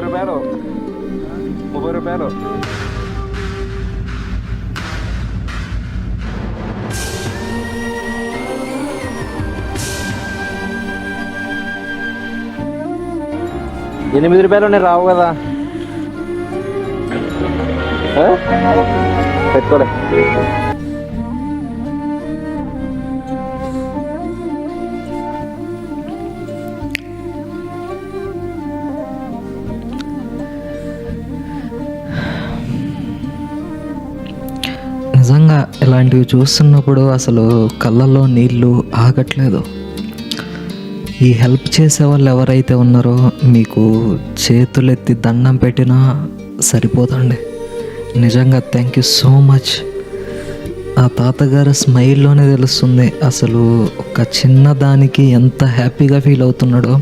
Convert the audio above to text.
రూపాయలు 30 రూపాయలు. ₹8 నేను రావు కదా, పెట్టుకోలే. నిజంగా ఇలాంటివి చూస్తున్నప్పుడు అసలు కళ్ళల్లో నీళ్ళు ఆగట్లేదు. ఈ హెల్ప్ చేసే వాళ్ళు ఎవరైతే ఉన్నారో మీకు చేతులెత్తి దండం పెట్టినా సరిపోతండి. నిజంగా థ్యాంక్ యూ సో మచ్. ఆ తాతగారు స్మైల్లోనే తెలుస్తుంది అసలు ఒక చిన్న దానికి ఎంత హ్యాపీగా ఫీల్ అవుతున్నాడో.